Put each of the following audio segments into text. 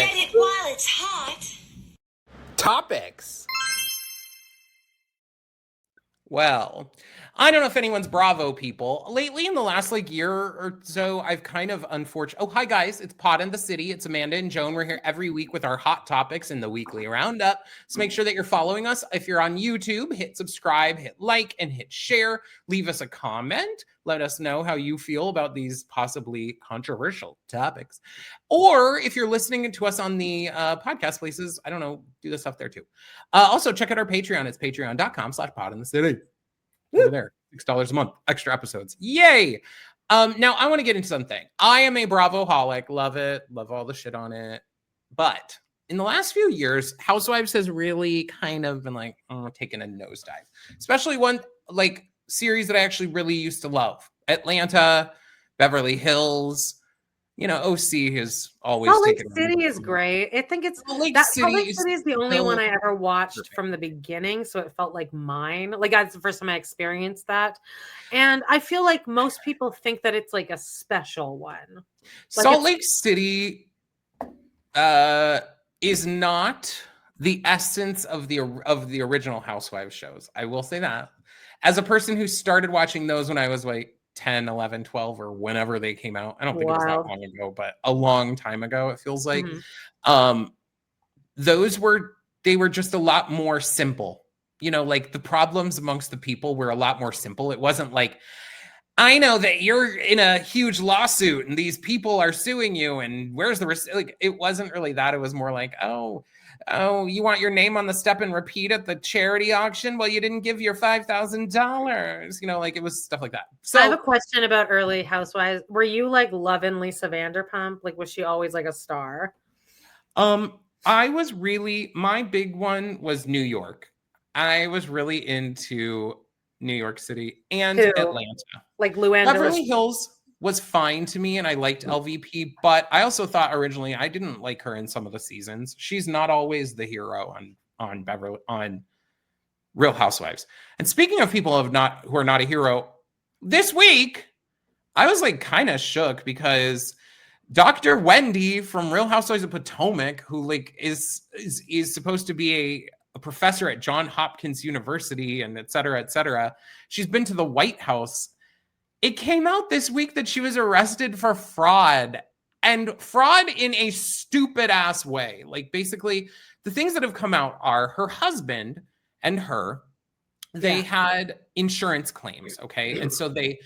Get it while it's hot. Topics. Well, I don't know if anyone's Bravo people. Lately, in the last year or so, I've kind of unfortunate. Oh, hi guys, it's Pod in the City. It's Amanda and Joan. We're here every week with our hot topics in the weekly roundup. So make sure that you're following us. If you're on YouTube, hit subscribe, hit like, and hit share. Leave us a comment. Let us know how you feel about these possibly controversial topics. Or if you're listening to us on the podcast places, I don't know, do the stuff there too. Also, check out our Patreon. It's patreon.com/podinthecity. Over there, $6 a month, extra episodes. Yay! Now, I want to get into something. I am a Bravo-holic. Love it. Love all the shit on it. But in the last few years, Housewives has really kind of been taking a nosedive. Especially one series that I actually really used to love. Atlanta, Beverly Hills. OC has always Salt Lake taken. City is great. I think Salt Lake City is the only one I ever watched from the beginning, so it felt like mine. That's the first time I experienced that, and I feel like most people think that it's like a special one. Salt Lake City is not the essence of the original Housewives shows. I will say that, as a person who started watching those when I was 10, 11, 12, or whenever they came out. I don't think it was that long ago, but a long time ago, it feels like. They were just a lot more simple. The problems amongst the people were a lot more simple. It wasn't like, I know that you're in a huge lawsuit and these people are suing you and where's the risk? It wasn't really that. It was more like, oh, you want your name on the step and repeat at the charity auction? Well, you didn't give your $5,000. It was stuff like that. So I have a question about early Housewives. Were you loving Lisa Vanderpump? Was she always a star? I was my big one was New York. I was really into New York City and Atlanta. Luann. Beverly Hills was fine to me, and I liked LVP, but I also thought originally I didn't like her in some of the seasons. She's not always the hero on Real Housewives. And speaking of people who are not a hero, this week I was kind of shook because Dr. Wendy from Real Housewives of Potomac, who is supposed to be a professor at Johns Hopkins University and et cetera, she's been to the White House. It came out this week that she was arrested for fraud, and fraud in a stupid ass way. Basically, the things that have come out are her husband and her, they had insurance claims. Okay. And so they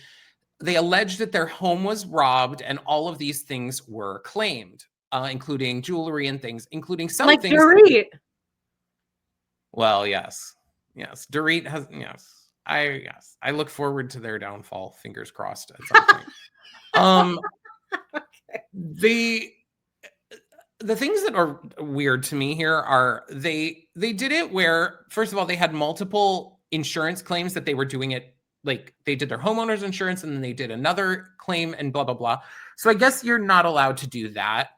alleged that their home was robbed and all of these things were claimed, including jewelry and things, including some things. Dorit. Well, yes. Dorit has, yes. I look forward to their downfall. Fingers crossed at some point. Okay. The things that are weird to me here are they did it where, first of all, they had multiple insurance claims that they were doing it. They did their homeowner's insurance and then they did another claim and blah, blah, blah. So I guess you're not allowed to do that.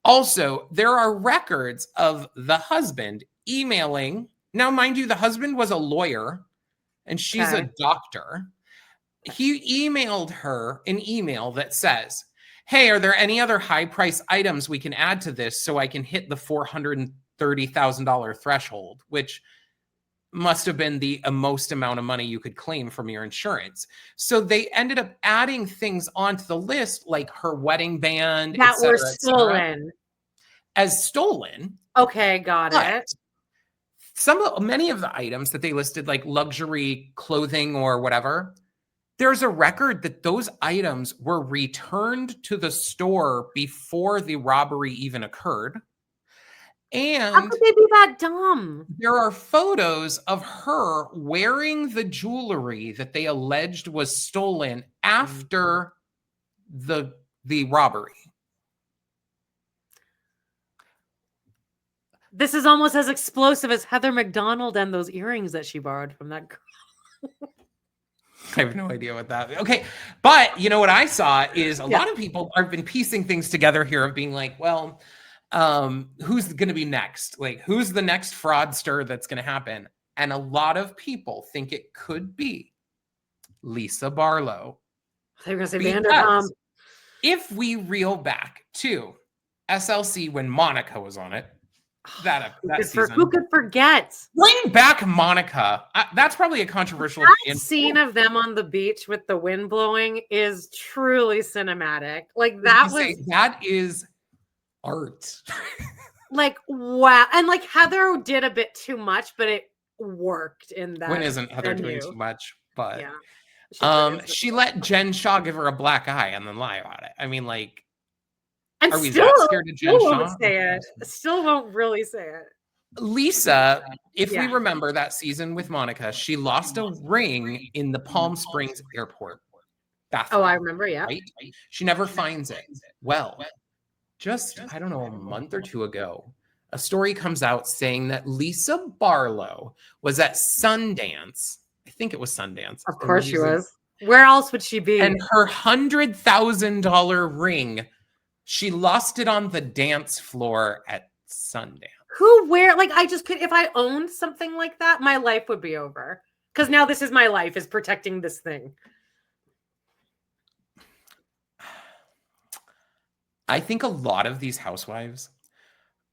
Also, there are records of the husband emailing. Now, mind you, the husband was a lawyer and she's a doctor. He emailed her an email that says, hey, are there any other high price items we can add to this so I can hit the $430,000 threshold, which must have been the most amount of money you could claim from your insurance. So they ended up adding things onto the list, like her wedding band, that were stolen. As stolen. Okay, got it. Many of the items that they listed, like luxury clothing or whatever, there's a record that those items were returned to the store before the robbery even occurred. And how could they be that dumb? There are photos of her wearing the jewelry that they alleged was stolen after the robbery. This is almost as explosive as Heather McDonald and those earrings that she borrowed from that girl. I have no idea what that is. Okay. But what I saw is a lot of people have been piecing things together here of being like, well, who's going to be next? Who's the next fraudster that's going to happen? And a lot of people think it could be Lisa Barlow. They're going to say Vanderpump. If we reel back to SLC when Monica was on it. That season. Who could forget? Bring back Monica. That's probably a controversial scene of them on the beach with the wind blowing is truly cinematic. Like that is art. Like, wow. And like Heather did a bit too much, but it worked in that. When isn't Heather doing too much? But she let Jen Shaw give her a black eye and then lie about it. I mean, like, and are we still, that scared of Jen Shaw? Won't say it. Still won't really say it. Lisa, if we remember that season with Monica, she lost a ring in the Palm Springs airport bathroom. Oh, I remember, yeah. Right? She never finds it. Well, just, I don't know, a month or two ago, a story comes out saying that Lisa Barlow was at Sundance. I think it was Sundance. Of course she was. Where else would she be? And her $100,000 ring, she lost it on the dance floor at Sundance. Like, I just could, if I owned something like that, my life would be over. Because now this is my life, is protecting this thing. I think a lot of these housewives,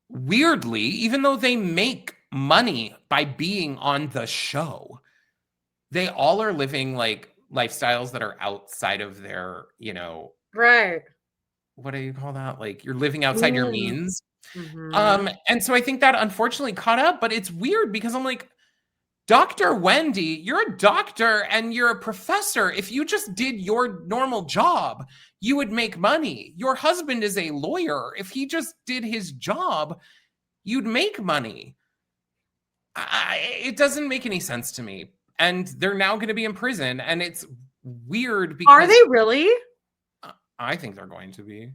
weirdly, even though they make money by being on the show, they all are living like lifestyles that are outside of their, right. What do you call that? Like, you're living outside your means. Mm-hmm. And so I think that unfortunately caught up, but it's weird because I'm like, Dr. Wendy, you're a doctor and you're a professor. If you just did your normal job, you would make money. Your husband is a lawyer. If he just did his job, you'd make money. It doesn't make any sense to me. And they're now going to be in prison. And it's weird because... Are they really? I think they're going to be.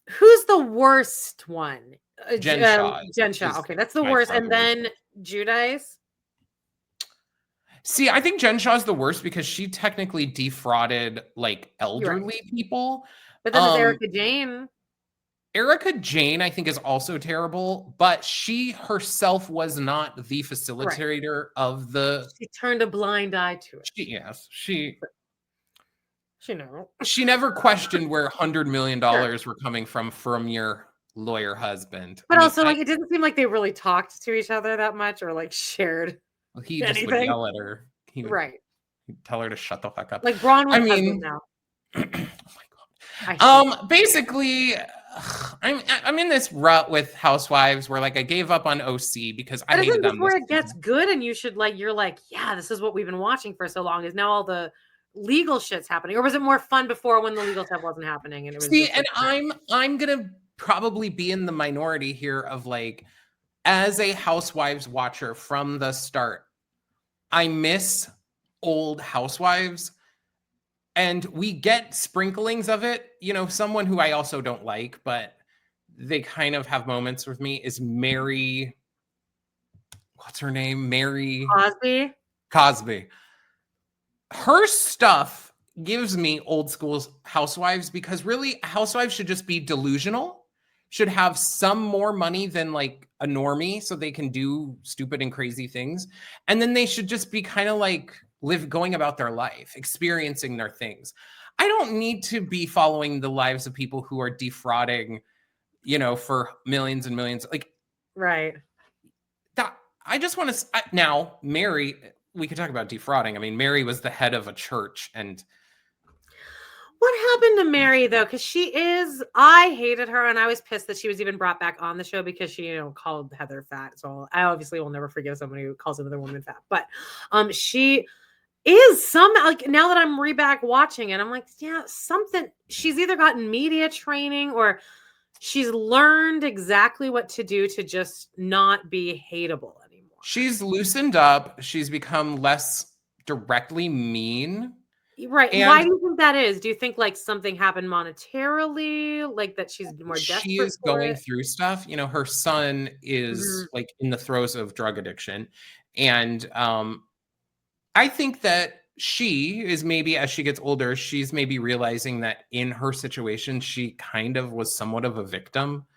Who's the worst one? Jen Shaw. Jen Shaw. Okay, that's the worst. And then Giudice. See, I think Jen Shaw's the worst because she technically defrauded like elderly people. But then there's Erica Jane. Erica Jane, I think, is also terrible, but she herself was not the facilitator of the... She turned a blind eye to it. She never questioned where $100 million were coming from your lawyer husband. But also, like, it didn't seem like they really talked to each other that much or like shared. He just would yell at her. He'd tell her to shut the fuck up. Like Braun was husband now. Oh my god. Basically, I'm in this rut with Housewives where like I gave up on OC because I hated them. Before it gets good and you should you're like, yeah, this is what we've been watching for so long. Is now all the legal shit's happening, or was it more fun before when the legal stuff wasn't happening? And it was I'm gonna probably be in the minority here of like, as a Housewives watcher from the start, I miss old Housewives, and we get sprinklings of it. Someone who I also don't like, but they kind of have moments with me is Mary. What's her name? Mary Cosby. Her stuff gives me old school Housewives because really Housewives should just be delusional, should have some more money than like a normie so they can do stupid and crazy things. And then they should just be kind of like going about their life, experiencing their things. I don't need to be following the lives of people who are defrauding, for millions and millions. Like, right. That I just want to now Mary. We could talk about defrauding. I mean, Mary was the head of a church. And what happened to Mary, though? Because I hated her, and I was pissed that she was even brought back on the show because she, called Heather fat. So I obviously will never forgive somebody who calls another woman fat. But she is now that I'm back watching it, I'm like, yeah, something. She's either gotten media training or she's learned exactly what to do to just not be hateable. She's loosened up. She's become less directly mean. Right. And why do you think that is? Do you think like something happened monetarily? Like that she's more desperate? She is going through stuff. Her son is like in the throes of drug addiction. And I think that she is maybe, as she gets older, she's maybe realizing that in her situation, she kind of was somewhat of a victim.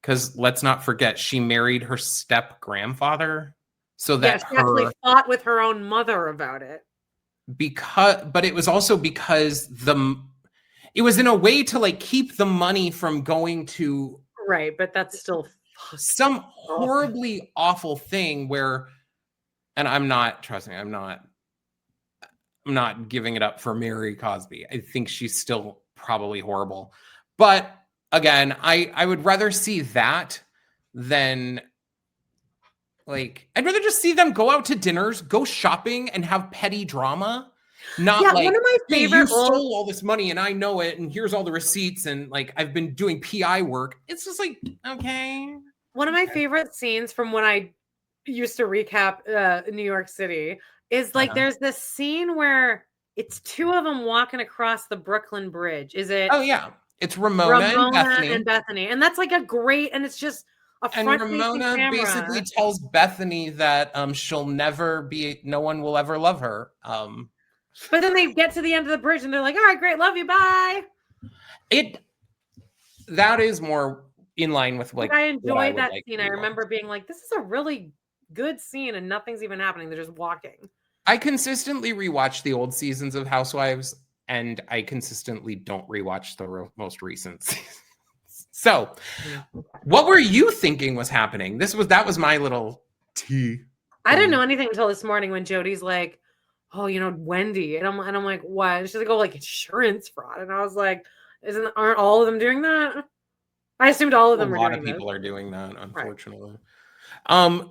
Because let's not forget, she married her step grandfather. So that she actually fought with her own mother about it. But it was also because it was in a way to like keep the money from going to right, but that's still some horribly awful thing where, and I'm not giving it up for Mary Cosby. I think she's still probably horrible. But again, I would rather see that than like, I'd rather just see them go out to dinners, go shopping, and have petty drama. Not like, one of my favorite you stole all this money and I know it, and here's all the receipts, and like I've been doing PI work. It's just like, okay. One of my favorite scenes from when I used to recap New York City is like there's this scene where it's two of them walking across the Brooklyn Bridge. Is it? Oh yeah, it's Ramona and Bethany, and that's like a great, and it's just a front and Ramona basically tells Bethany that she'll never be, no one will ever love her. But then they get to the end of the bridge and they're like, all right, great, love you, bye. That is more in line with like I enjoyed that scene. I remember being like, this is a really good scene and nothing's even happening. They're just walking. I consistently rewatch the old seasons of Housewives, and I consistently don't rewatch the most recent seasons. So, what were you thinking was happening? That was my little tea. I didn't know anything until this morning when Jody's like, oh, Wendy. And I'm like, what? And she's like, oh, like insurance fraud. And I was like, aren't all of them doing that? I assumed all of them were doing that. A lot of people are doing that, unfortunately. Right.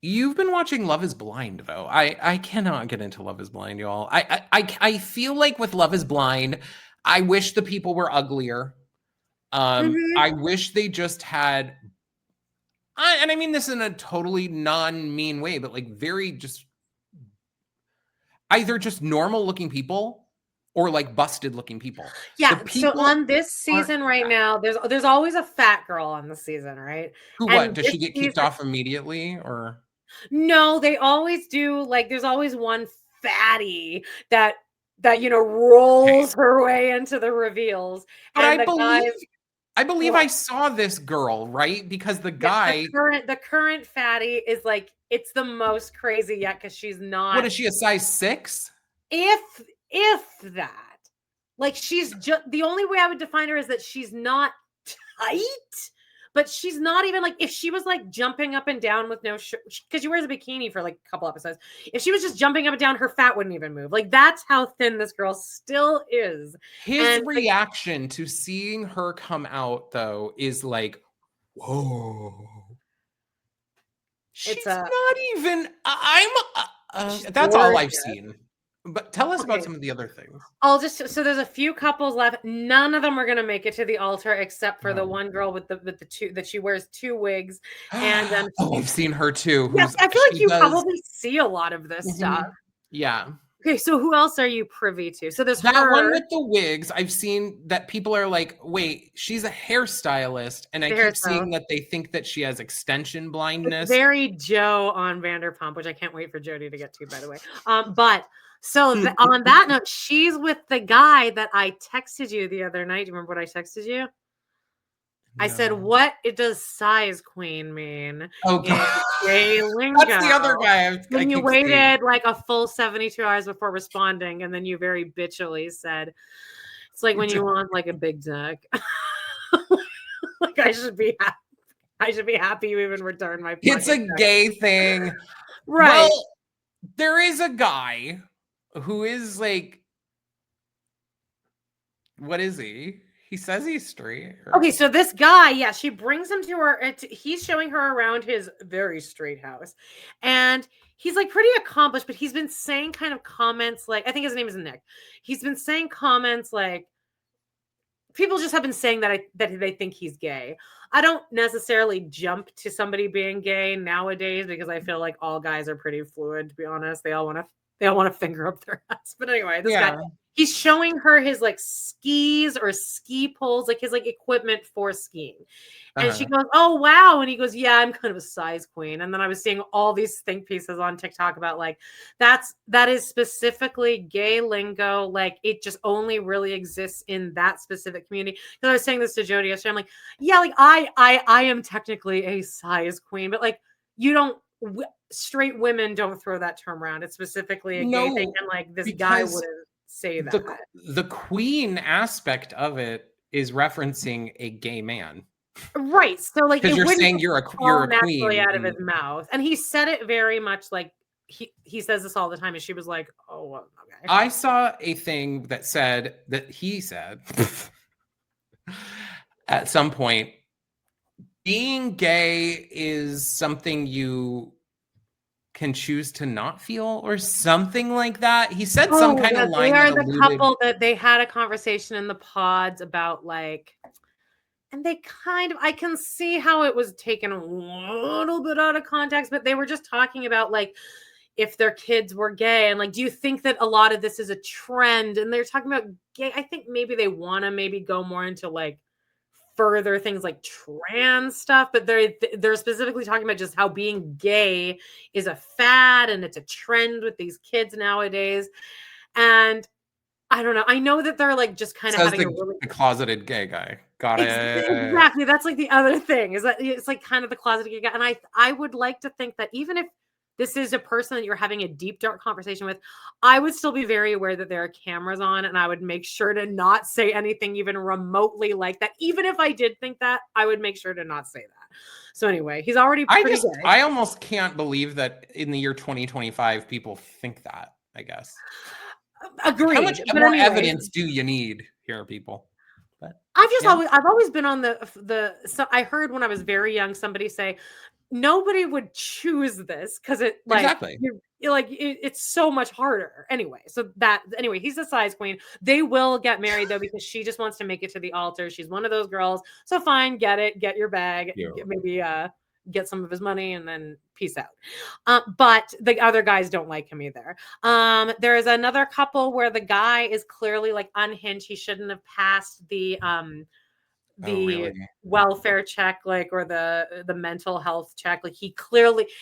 You've been watching Love is Blind, though. I cannot get into Love is Blind, y'all. I feel like with Love is Blind, I wish the people were uglier. I wish they just had, and I mean this in a totally non-mean way, but like very just either just normal looking people or like busted looking people. Yeah. So on this season right now, there's always a fat girl on the season, right? Does she get kicked off immediately or? No, they always do. Like there's always one fatty that rolls her way into the reveals. But I believe I saw this girl, right? Because the guy, the current fatty is like, it's the most crazy yet because she's not. What is she, a size 6? If that, like she's just, the only way I would define her is that she's not tight, but she's not even like, if she was like jumping up and down with no shirt, because she wears a bikini for like a couple episodes. If she was just jumping up and down, her fat wouldn't even move. Like that's how thin this girl still is. His reaction to seeing her come out though is like, whoa. She's not even, that's gorgeous. All I've seen. But tell us about some of the other things. So there's a few couples left. None of them are going to make it to the altar except for the one girl with the two, that she wears 2 wigs. And I've seen her too. Yes, I feel like you probably see a lot of this stuff. Yeah. Okay, so who else are you privy to? So there's that one with the wigs. I've seen that people are like, wait, she's a hairstylist. And I keep seeing that they think that she has extension blindness. It's very Joe on Vanderpump, which I can't wait for Jody to get to, by the way. So on that note, she's with the guy that I texted you the other night. Do you remember what I texted you? No. I said, what does size queen mean? Oh, God. That's the other guy. When you waited like a full 72 hours before responding, and then you very bitchily said, it's like when you want like a big dick. Like I should be happy you even returned my podcast. It's a gay thing. Right. Well, there is a guy who is like, what is he? He says he's straight. Okay, so this guy, she brings him to her. He's showing her around his very straight house. And he's like pretty accomplished, but he's been saying kind of comments like, I think his name is Nick. He's been saying comments like, people just have been saying that they think he's gay. I don't necessarily jump to somebody being gay nowadays because I feel like all guys are pretty fluid, to be honest. They all want to finger up their ass. But anyway, this guy, he's showing her his like skis or ski poles, like his like equipment for skiing. And she goes, oh, wow. And he goes, yeah, I'm kind of a size queen. And then I was seeing all these think pieces on TikTok about like, that is specifically gay lingo. Like it just only really exists in that specific community. Because I was saying this to Jody yesterday. I'm like, yeah, like I am technically a size queen, but like you don't, straight women don't throw that term around. It's specifically a gay thing. And like this guy wouldn't. say that. The queen aspect of it is referencing a gay man. Right. So like because you're saying you're a queen out of his mouth. And he said it very much like he says this all the time. And she was like, oh, well, okay. I saw a thing that said that he said at some point, being gay is something you can choose to not feel or something like that. He said some kind of line. They are the couple that they had a conversation in the pods about like, and they kind of, I can see how it was taken a little bit out of context, but they were just talking about like, if their kids were gay and like, do you think that a lot of this is a trend? And they're talking about gay. I think maybe they want to maybe go more into like further things like trans stuff, but they're specifically talking about just how being gay is a fad and it's a trend with these kids nowadays. And I don't know. I know that they're like just kind of having the closeted gay guy. Got it. Exactly. That's like the other thing is that it's like kind of the closeted gay guy. And I would like to think that even if this is a person that you're having a deep, dark conversation with, I would still be very aware that there are cameras on, and I would make sure to not say anything even remotely like that. Even if I did think that, I would make sure to not say that. So anyway, he's already pretty gay. I almost can't believe that in the year 2025, people think that, I guess. Agreed. How much more evidence do you need here, people? But I've always been on so I heard when I was very young, somebody say, nobody would choose this because it like exactly it's so much harder anyway. So he's a size queen. They will get married though because she just wants to make it to the altar. She's one of those girls. So fine, get your bag, maybe get some of his money, and then peace out. But the other guys don't like him either. There is another couple where the guy is clearly like unhinged. He shouldn't have passed the welfare check, like, or the mental health check. Like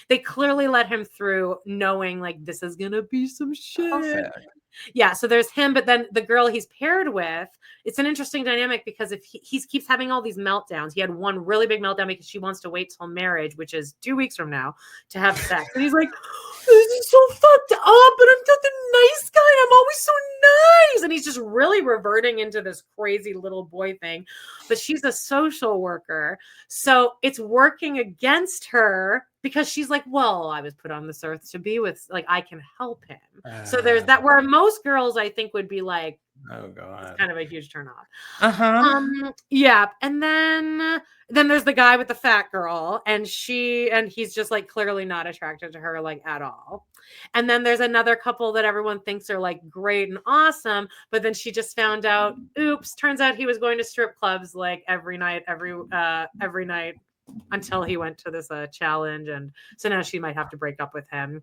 they clearly let him through knowing like this is gonna be some shit. Perfect. Yeah, so there's him, but then the girl he's paired with, it's an interesting dynamic because if he keeps having all these meltdowns. He had one really big meltdown because she wants to wait till marriage, which is 2 weeks from now, to have sex. And he's like, this is so fucked up, and I'm just a nice guy, and I'm always so nice. And he's just really reverting into this crazy little boy thing. But she's a social worker, so it's working against her because she's like, well, I was put on this earth to be with, like, I can help him. So there's that, where most girls, I think, would be like, oh god, it's kind of a huge turn off. Yeah. And then there's the guy with the fat girl, and he's just like clearly not attracted to her like at all. And then there's another couple that everyone thinks are like great and awesome, but then she just found out, oops, turns out he was going to strip clubs like every night until he went to this challenge, and so now she might have to break up with him.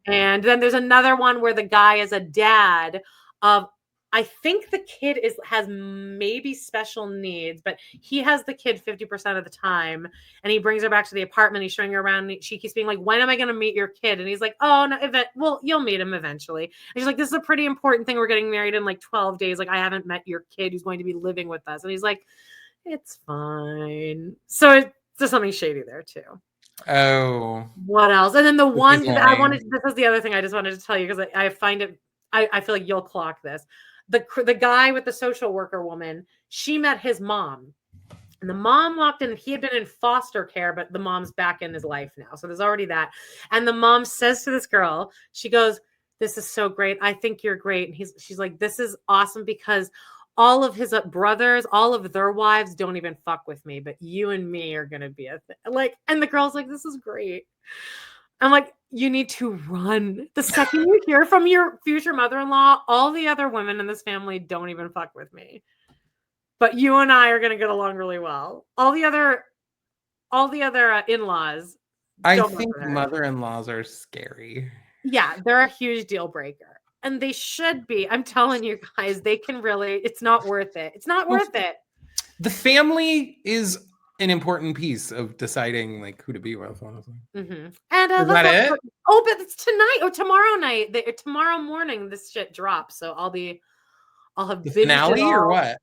And then there's another one where the guy is a dad of, I think the kid has maybe special needs, but he has the kid 50% of the time, and he brings her back to the apartment. He's showing her around. And she keeps being like, when am I going to meet your kid? And he's like, oh, no, well, you'll meet him eventually. And she's like, this is a pretty important thing. We're getting married in like 12 days. Like, I haven't met your kid who's going to be living with us. And he's like, it's fine. So there's something shady there too. Oh, what else? And then the one that this is the other thing I just wanted to tell you, because I find it, I feel like you'll clock this. The guy with the social worker woman, she met his mom, and the mom walked in. He had been in foster care, but the mom's back in his life now. So there's already that. And the mom says to this girl, she goes, this is so great. I think you're great. And she's like, this is awesome because all of his brothers, all of their wives don't even fuck with me, but you and me are going to be a thing. Like, and the girl's like, this is great. I'm like, you need to run. The second you hear from your future mother-in-law, all the other women in this family don't even fuck with me, but you and I are going to get along really well. All the other in-laws. I think mother-in-laws are scary. Yeah, they're a huge deal breaker. And they should be. I'm telling you guys, they can really, it's not worth it. It's not worth it. The family is an important piece of deciding like who to be with, honestly. Mm-hmm. And is that it? Oh, but it's tonight or tomorrow night. Tomorrow morning, this shit drops. So I'll have the finale or what?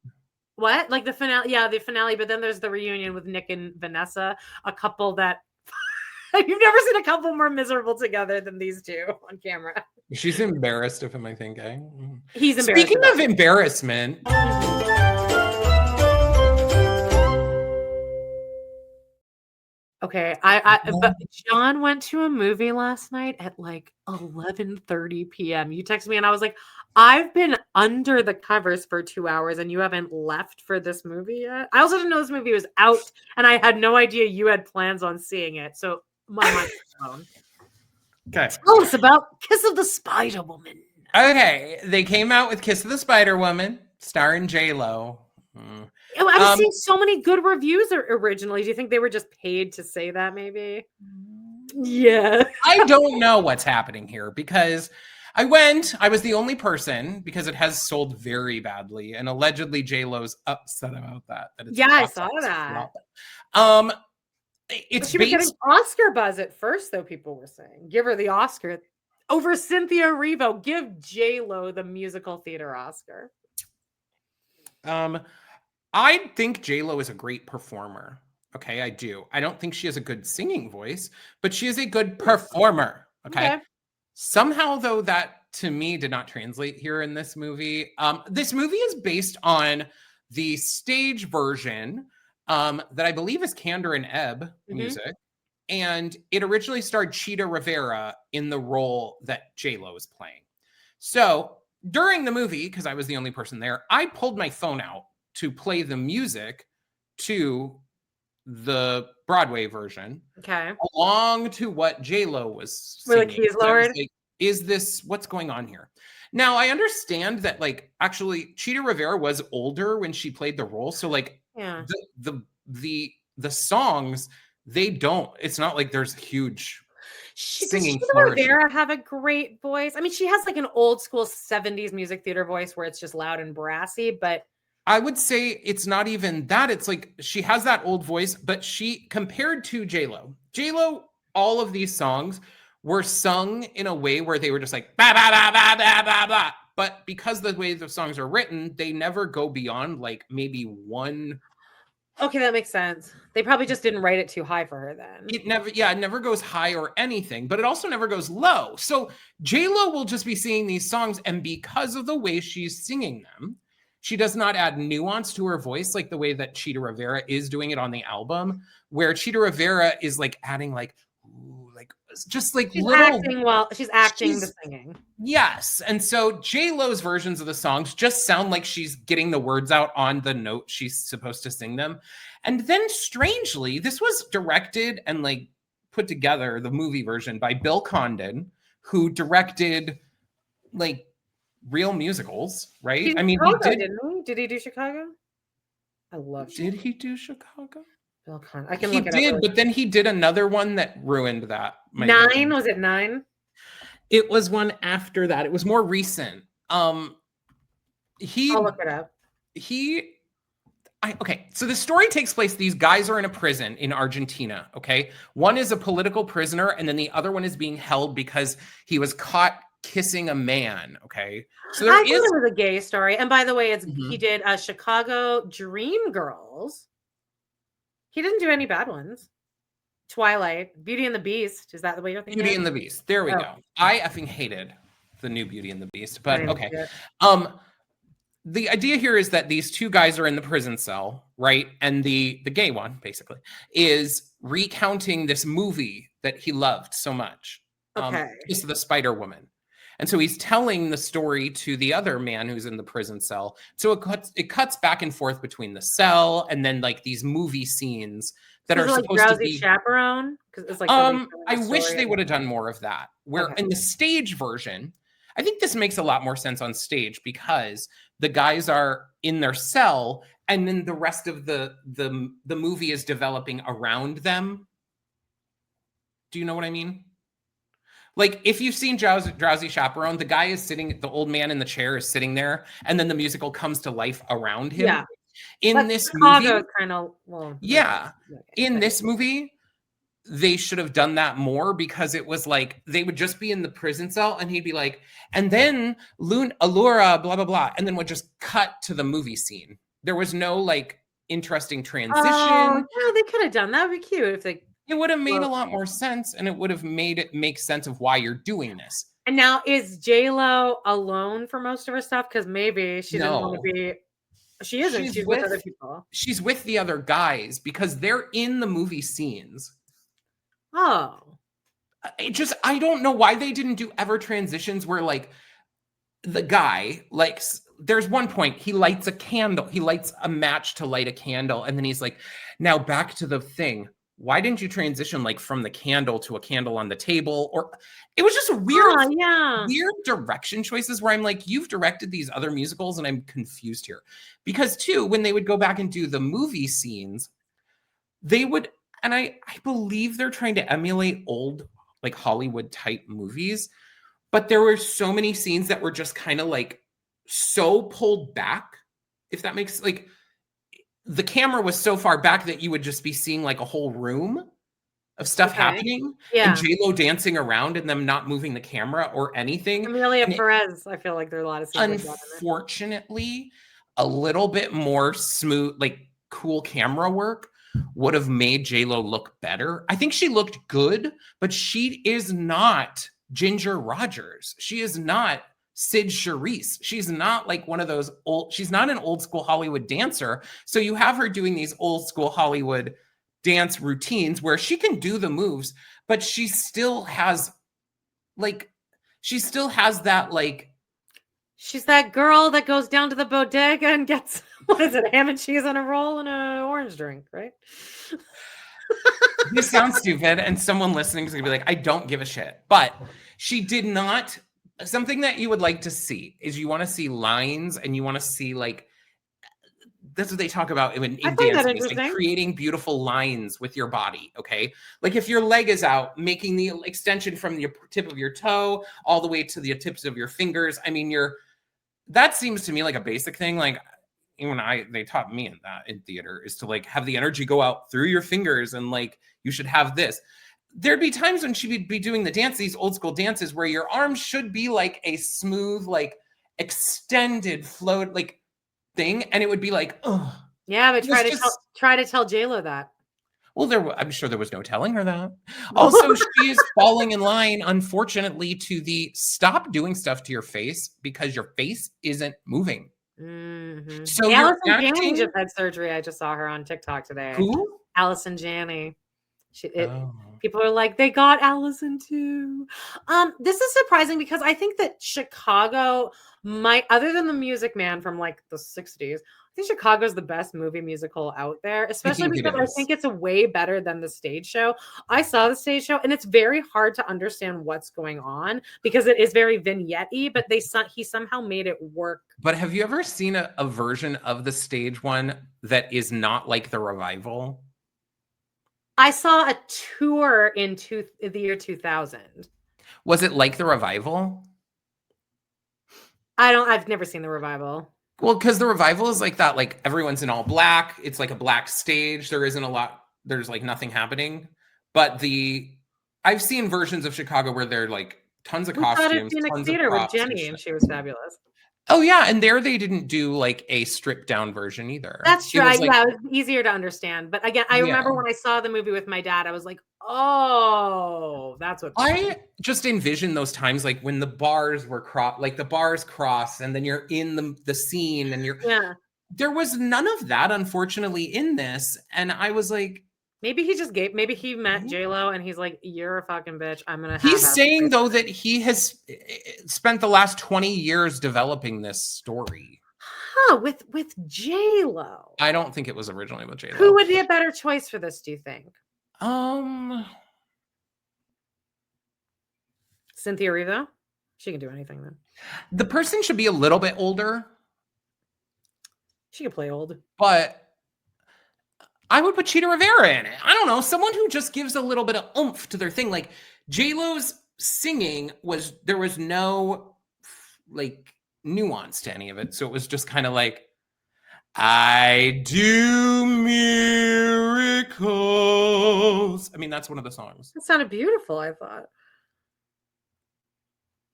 What? Like the finale? Yeah, the finale. But then there's the reunion with Nick and Vanessa, a couple that You've never seen a couple more miserable together than these two on camera. She's embarrassed of him, I think. Eh? He's embarrassed. Speaking of embarrassment. Okay, but John went to a movie last night at like 11:30 p.m. You texted me and I was like, I've been under the covers for 2 hours and you haven't left for this movie yet. I also didn't know this movie was out and I had no idea you had plans on seeing it. So my mind was blown. Okay. Tell us about Kiss of the Spider Woman. Okay, they came out with Kiss of the Spider Woman, starring J.Lo. I've seen so many good reviews originally. Do you think they were just paid to say that maybe? Yeah. I don't know what's happening here because I was the only person because it has sold very badly and allegedly J.Lo's upset about that. Yeah, I saw that. She was getting Oscar buzz at first, though, people were saying. Give her the Oscar. Over Cynthia Erivo, give J.Lo the musical theater Oscar. I think J.Lo is a great performer. Okay, I do. I don't think she has a good singing voice, but she is a good performer. Okay. Somehow, though, that to me did not translate here in this movie. This movie is based on the stage version that I believe is Candor and Ebb music. And it originally starred Cheetah Rivera in the role that J.Lo is playing. So during the movie, because I was the only person there, I pulled my phone out to play the music to the Broadway version. Okay. Along to what J.Lo was singing. Were the keys lowered? Is this, what's going on here? Now, I understand that, like, actually, Cheetah Rivera was older when she played the role. So, like, the songs, they don't, it's not like there's huge singing. Does Cheetah Rivera have a great voice? I mean, she has like an old school 70s music theater voice where it's just loud and brassy, but I would say it's not even that. It's like she has that old voice, but she, compared to J.Lo, all of these songs were sung in a way where they were just like, bah, bah, bah, bah, bah, bah, bah. But because the way the songs are written, they never go beyond like maybe one. Okay, that makes sense. They probably just didn't write it too high for her then. It never goes high or anything, but it also never goes low. So J.Lo will just be singing these songs, and because of the way she's singing them, she does not add nuance to her voice like the way that Cheetah Rivera is doing it on the album, where Cheetah Rivera is like adding like, ooh, like just like she's little. She's acting the singing. Yes, and so J.Lo's versions of the songs just sound like she's getting the words out on the note she's supposed to sing them, and then strangely, this was directed and like put together, the movie version, by Bill Condon, who directed like real musicals, right? I mean, didn't he? Did he do Chicago? I love Chicago. Did he do Chicago? Bill Condon. I can look it up. He did, but then he did another one that ruined that. 9? Was it 9? It was one after that. It was more recent. I'll look it up. Okay, so the story takes place, these guys are in a prison in Argentina, okay? One is a political prisoner, and then the other one is being held because he was caught kissing a man, okay? So I thought it was a gay story. And by the way, he did Chicago Dream Girls. He didn't do any bad ones. Twilight, Beauty and the Beast. Is that the way you're thinking? Beauty and the Beast. There we go. I effing hated the new Beauty and the Beast, but okay. The idea here is that these two guys are in the prison cell, right? And the gay one, basically, is recounting this movie that he loved so much. Kiss of the Spider Woman. And so he's telling the story to the other man who's in the prison cell. So it cuts back and forth between the cell and then like these movie scenes that are supposed to be Chaperone. Because it's like I wish they would have done more of that. Where in the stage version, I think this makes a lot more sense on stage because the guys are in their cell and then the rest of the movie is developing around them. Do you know what I mean? Like, if you've seen Drowsy Chaperone, the guy is sitting, the old man in the chair is sitting there, and then the musical comes to life around him. Yeah. In this movie, in this movie, they should have done that more because it was like, they would just be in the prison cell, and he'd be like, and then Allura, blah, blah, blah, and then would just cut to the movie scene. There was no, like, interesting transition. Oh, yeah, they could have done that. Would be cute if they It would have made a lot more sense, and it would have made it make sense of why you're doing this. And now, is J.Lo alone for most of her stuff? Because maybe she didn't want to be. She isn't. She's with other people. She's with the other guys because they're in the movie scenes. Oh. I don't know why they didn't do ever transitions where, like, the guy, like, there's one point he lights a candle. He lights a match to light a candle. And then he's like, now back to the thing. Why didn't you transition, like, from the candle to a candle on the table? Or it was just weird direction choices where I'm like, you've directed these other musicals and I'm confused here. Because too, when they would go back and do the movie scenes, they would, and I believe they're trying to emulate old, like, Hollywood type movies, but there were so many scenes that were just kind of like so pulled back, if that makes, like, the camera was so far back that you would just be seeing like a whole room of stuff happening, and J.Lo dancing around and them not moving the camera or anything. Amelia Perez, I feel like there are a lot of scenes. Unfortunately, a little bit more smooth, like, cool camera work would have made J.Lo look better. I think she looked good, but she is not Ginger Rogers. She is not Sid Charisse. She's not like one of those she's not an old school Hollywood dancer. So you have her doing these old school Hollywood dance routines where she can do the moves, but she still has that, like, she's that girl that goes down to the bodega and gets, what is it, ham and cheese on a roll and an orange drink, right? This sounds stupid, and someone listening is going to be like, I don't give a shit. But she did not. Something that you would like to see is you want to see lines, and you want to see, like, that's what they talk about in dancing, is like creating beautiful lines with your body, okay? Like, if your leg is out, making the extension from the tip of your toe all the way to the tips of your fingers. I mean, that seems to me like a basic thing. Like, even they taught me in theater, is to, like, have the energy go out through your fingers, and, like, you should have this. There'd be times when she would be doing the dance, these old school dances, where your arms should be like a smooth, like, extended float, like, thing, and it would be like, oh yeah, but try to tell J.Lo that. Well, I'm sure there was no telling her that. Also, she is falling in line, unfortunately, to the stop doing stuff to your face because your face isn't moving. Mm-hmm. So Allison Janney just had surgery. I just saw her on TikTok today. Who? Allison Janney. People are like, they got Allison too. This is surprising because I think that Chicago might, other than The Music Man from, like, the 60s, I think Chicago's the best movie musical out there, especially because I think it's a way better than the stage show. I saw the stage show, and it's very hard to understand what's going on because it is very vignette-y, but he somehow made it work. But have you ever seen a version of the stage one that is not like the revival? I saw a tour in the year 2000. Was it like the revival? I've never seen the revival. Well, because the revival is like that, like, everyone's in all black. It's like a black stage. There's like nothing happening. But I've seen versions of Chicago where they're like tons of costumes. Phoenix Theater with Jenny, and she was fabulous. Oh yeah, and there they didn't do like a stripped down version either. That's true. It was easier to understand. But again, I remember when I saw the movie with my dad, I was like, oh, that's what I just envision those times, like when the bars were the bars cross, and then you're in the scene, and there was none of that, unfortunately, in this. And I was like, maybe he met J.Lo and he's like, you're a fucking bitch. I'm going to have He's saying, though, that he has spent the last 20 years developing this story. Huh, with J.Lo. I don't think it was originally with J.Lo. Who would be a better choice for this, do you think? Cynthia Erivo? She can do anything then. The person should be a little bit older. She can play old. But I would put Cheetah Rivera in it. I don't know. Someone who just gives a little bit of oomph to their thing. Like, J.Lo's singing there was no, like, nuance to any of it. So it was just kind of like, I do miracles. I mean, that's one of the songs. It sounded beautiful, I thought.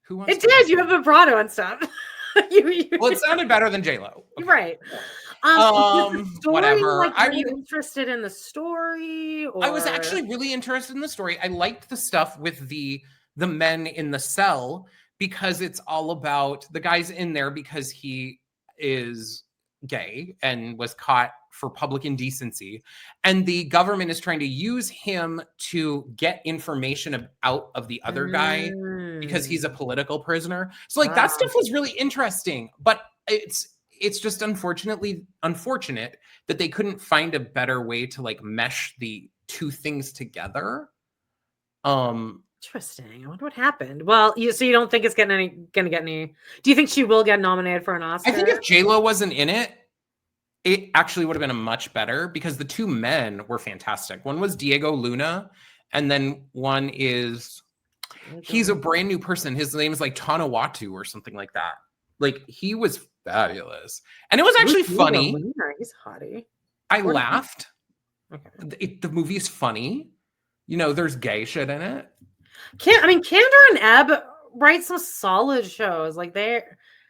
Who wants it did. You have vibrato and stuff. Well, it sounded better than J.Lo. Okay. Right. Whatever. Like, were you interested in the story? Or? I was actually really interested in the story. I liked the stuff with the men in the cell because it's all about the guy's in there because he is gay and was caught for public indecency, and the government is trying to use him to get information out of the other guy because he's a political prisoner. So like that stuff was really interesting, but it's just unfortunate that they couldn't find a better way to like mesh the two things together. Interesting. I wonder what happened. Well, so you don't think it's gonna get any? Do you think she will get nominated for an Oscar? I think if J.Lo wasn't in it, it actually would have been a much better, because the two men were fantastic. One was Diego Luna, and then one is he's a brand new person. His name is like Tanawatu or something like that. Like he was fabulous, and it was actually funny. He's hottie. I laughed. Okay. The movie is funny. You know, there's gay shit in it. Candor and Ebb write some solid shows. Like it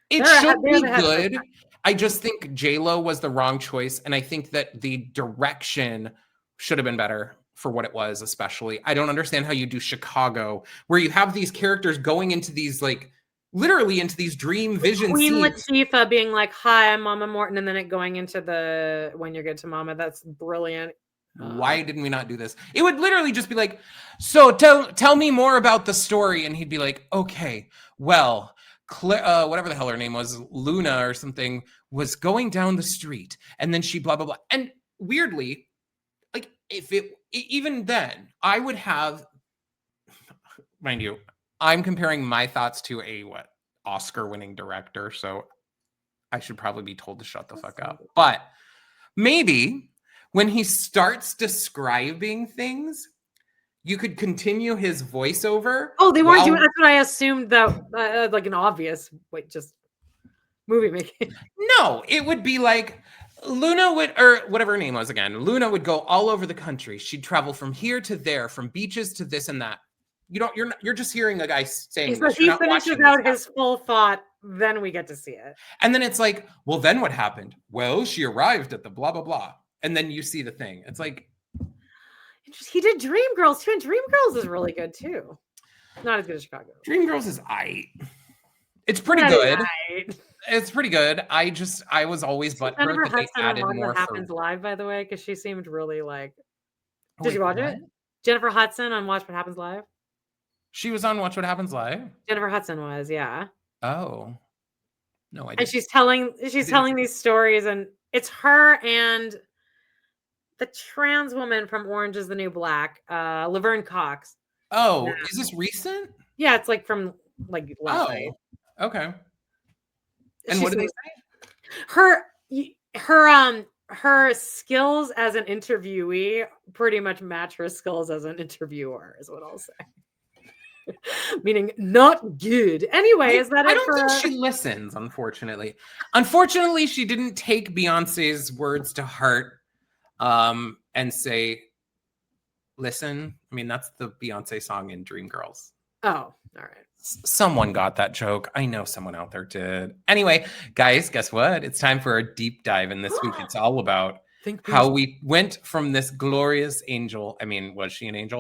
should be good. I just think J.Lo was the wrong choice, and I think that the direction should have been better for what it was. Especially, I don't understand how you do Chicago, where you have these characters going into these like literally into these dream vision Queen scenes. Latifah being like, "Hi, I'm Mama Morton," and then it going into the "When You're Good to Mama." That's brilliant. Why didn't we not do this? It would literally just be like, so tell me more about the story. And he'd be like, okay, well, whatever the hell her name was, Luna or something, was going down the street. And then she blah, blah, blah. And weirdly, like even then, I would have, mind you, I'm comparing my thoughts to a Oscar-winning director. So I should probably be told to shut the fuck up. But maybe when he starts describing things, you could continue his voiceover. Oh, they weren't doing that's what I assumed, that like an obvious just movie making. No, it would be like Luna would, or whatever her name was again. Luna would go all over the country. She'd travel from here to there, from beaches to this and that. You're just hearing a guy saying so he finishes out his full thought, then we get to see it. And then it's like, well, then what happened? Well, she arrived at the blah, blah, blah. And then you see the thing. It's like, he did Dreamgirls too, and Dreamgirls is really good too. Not as good as Chicago. Dreamgirls is it's pretty good. It's pretty good. I was always butthurt that they added more. What Happens Live, by the way, because she seemed really like. Did you watch it? Jennifer Hudson on Watch What Happens Live. She was on Watch What Happens Live. Jennifer Hudson was, yeah. Oh, no, I didn't. And she's telling these stories, and it's her and the trans woman from Orange Is the New Black, Laverne Cox. Oh, is this recent? Yeah, it's like from like last night. Okay. And what did they say? Her skills as an interviewee pretty much match her skills as an interviewer, is what I'll say. Meaning not good. Anyway, is that I don't think she listens, unfortunately. Unfortunately, she didn't take Beyonce's words to heart. And say, listen. I mean, that's the Beyonce song in Dreamgirls. Oh, all right. Someone got that joke. I know someone out there did. Anyway, guys, guess what? It's time for a deep dive. And this week, it's all about how we went from this glorious angel. I mean, was she an angel?